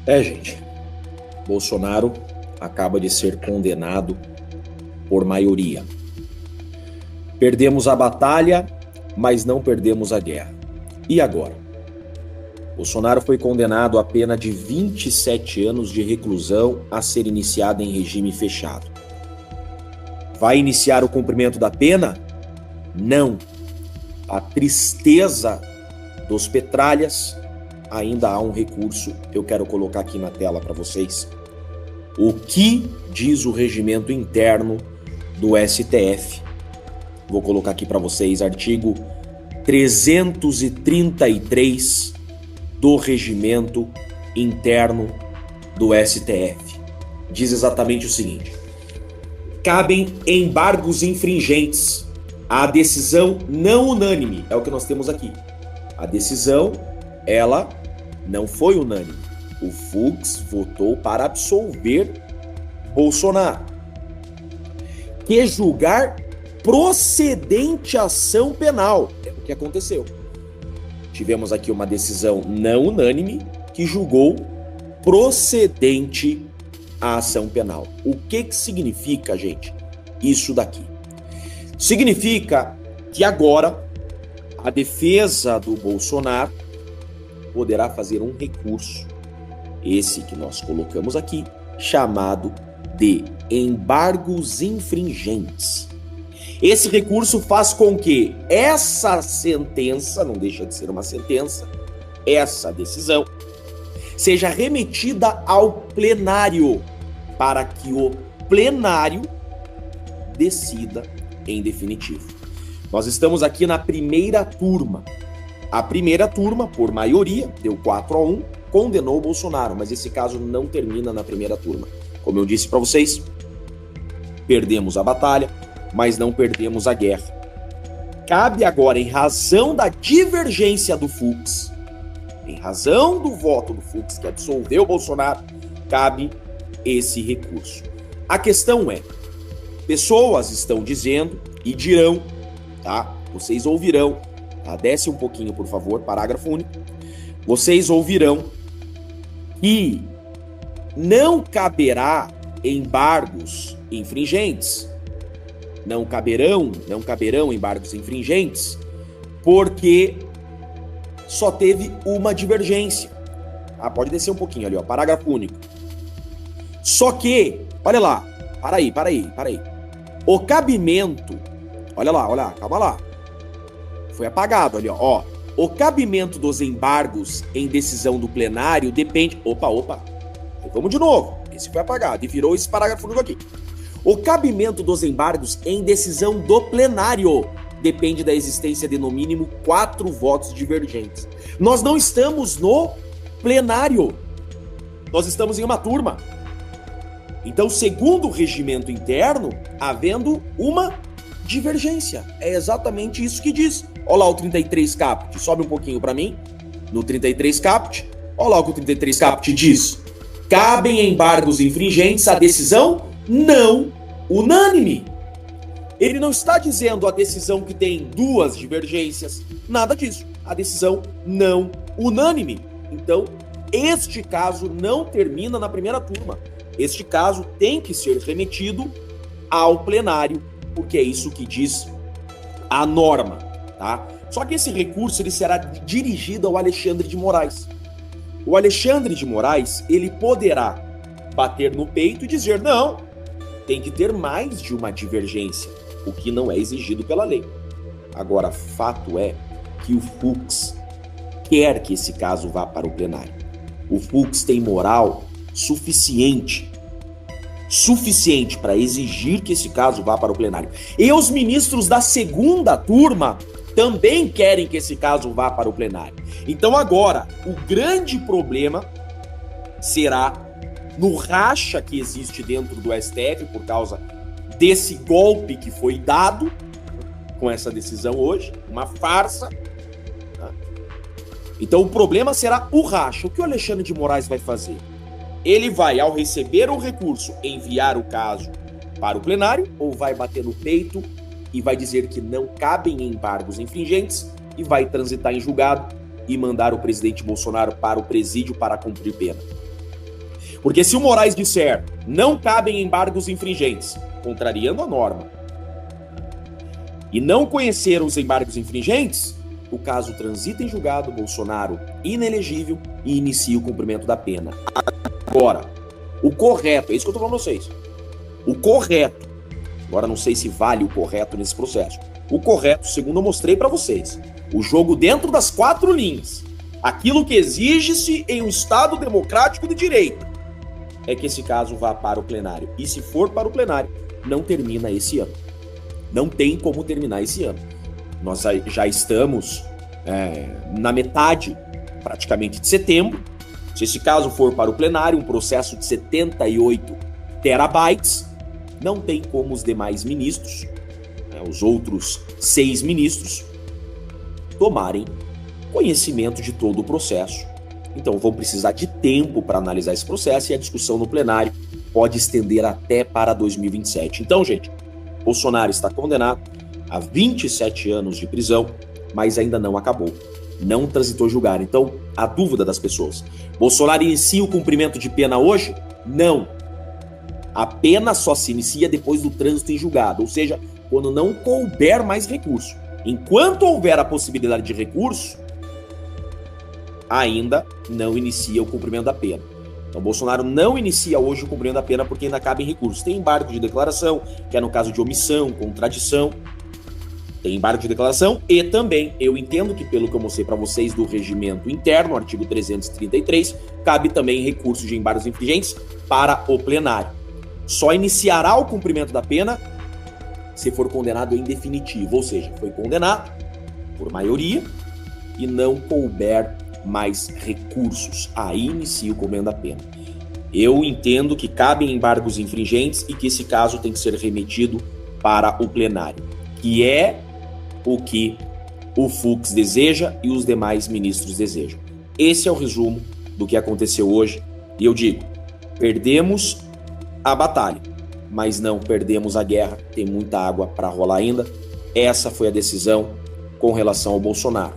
Gente, Bolsonaro acaba de ser condenado por maioria. Perdemos a batalha, mas não perdemos a guerra. E agora? Bolsonaro foi condenado a pena de 27 anos de reclusão a ser iniciada em regime fechado. Vai iniciar o cumprimento da pena? Não. A tristeza dos petralhas, ainda há um recurso, eu quero colocar aqui na tela para vocês. O que diz o regimento interno do STF? Vou colocar aqui para vocês, artigo 333 do regimento interno do STF. Diz exatamente o seguinte: cabem embargos infringentes à decisão não unânime. É o que nós temos aqui. A decisão, ela não foi unânime. O Fux votou para absolver Bolsonaro. Que julgar procedente ação penal. É o que aconteceu. Tivemos aqui uma decisão não unânime que julgou procedente a ação penal. O que significa, gente, isso daqui? Significa que agora a defesa do Bolsonaro poderá fazer um recurso, esse que nós colocamos aqui, chamado de embargos infringentes. Esse recurso faz com que essa sentença, não deixa de ser uma sentença, essa decisão, seja remetida ao plenário, para que o plenário decida em definitivo. Nós estamos aqui na primeira turma. A primeira turma, por maioria, deu 4-1, condenou o Bolsonaro, mas esse caso não termina na primeira turma. Como eu disse para vocês, perdemos a batalha, mas não perdemos a guerra. Cabe agora, em razão da divergência do Fux, em razão do voto do Fux que absolveu o Bolsonaro, cabe esse recurso. A questão é, pessoas estão dizendo e dirão, tá? Vocês ouvirão, tá? Desce um pouquinho, por favor, parágrafo único. Vocês ouvirão que não caberá embargos infringentes. Não caberão embargos infringentes, porque só teve uma divergência. Pode descer um pouquinho ali, ó, parágrafo único. Só que, olha lá, para aí. O cabimento, olha lá, calma lá. Foi apagado ali, ó. O cabimento dos embargos em decisão do plenário depende... Opa. Vamos de novo. Esse foi apagado e virou esse parágrafo único aqui. O cabimento dos embargos em decisão do plenário depende da existência de no mínimo 4 votos divergentes. Nós não estamos no plenário. Nós estamos em uma turma. Então, segundo o regimento interno, havendo uma divergência. É exatamente isso que diz. Olha lá o 33 caput. Sobe um pouquinho para mim. No 33 caput. Olha lá o que o 33 caput diz. Cabem embargos infringentes à decisão não unânime. Ele não está dizendo a decisão que tem 2 divergências, nada disso. A decisão não unânime. Então, este caso não termina na primeira turma. Este caso tem que ser remetido ao plenário, porque é isso que diz a norma, tá? Só que esse recurso ele será dirigido ao Alexandre de Moraes. O Alexandre de Moraes, ele poderá bater no peito e dizer, não, tem que ter mais de uma divergência, o que não é exigido pela lei. Agora, fato é que o Fux quer que esse caso vá para o plenário. O Fux tem moral suficiente para exigir que esse caso vá para o plenário. E os ministros da segunda turma também querem que esse caso vá para o plenário. Então agora, o grande problema será no racha que existe dentro do STF por causa desse golpe que foi dado com essa decisão hoje, uma farsa. Tá? Então o problema será o racha. O que o Alexandre de Moraes vai fazer? Ele vai, ao receber o recurso, enviar o caso para o plenário ou vai bater no peito e vai dizer que não cabem embargos infringentes e vai transitar em julgado e mandar o presidente Bolsonaro para o presídio para cumprir pena? Porque se o Moraes disser não cabem embargos infringentes, contrariando a norma, e não conhecer os embargos infringentes, o caso transita em julgado, Bolsonaro inelegível e inicia o cumprimento da pena. Agora, o correto, é isso que eu tô falando pra vocês. O correto, agora não sei se vale o correto nesse processo. O correto, segundo eu mostrei para vocês, o jogo dentro das 4 linhas, aquilo que exige-se em um Estado democrático de direito, é que esse caso vá para o plenário. E se for para o plenário, não termina esse ano. Não tem como terminar esse ano. Nós já estamos na metade, praticamente, de setembro. Se esse caso for para o plenário, um processo de 78 terabytes, não tem como os demais ministros, os outros 6 ministros, tomarem conhecimento de todo o processo. Então vão precisar de tempo para analisar esse processo e a discussão no plenário pode estender até para 2027. Então, gente, Bolsonaro está condenado a 27 anos de prisão, mas ainda não acabou. Não transitou julgar. Então, a dúvida das pessoas: Bolsonaro inicia o cumprimento de pena hoje? Não. A pena só se inicia depois do trânsito em julgado, ou seja, quando não couber mais recurso. Enquanto houver a possibilidade de recurso, ainda não inicia o cumprimento da pena. Então, Bolsonaro não inicia hoje o cumprimento da pena porque ainda cabe em recurso. Tem embargo de declaração, que é no caso de omissão, contradição. Tem embargo de declaração e também, eu entendo que pelo que eu mostrei para vocês do regimento interno, artigo 333, cabe também recurso de embargos infringentes para o plenário. Só iniciará o cumprimento da pena se for condenado em definitivo, ou seja, foi condenado por maioria e não couber mais recursos. Aí inicia o cumprimento da pena. Eu entendo que cabem embargos infringentes e que esse caso tem que ser remetido para o plenário, que é o que o Fux deseja e os demais ministros desejam. Esse é o resumo do que aconteceu hoje. E eu digo, perdemos a batalha, mas não perdemos a guerra. Tem muita água para rolar ainda. Essa foi a decisão com relação ao Bolsonaro.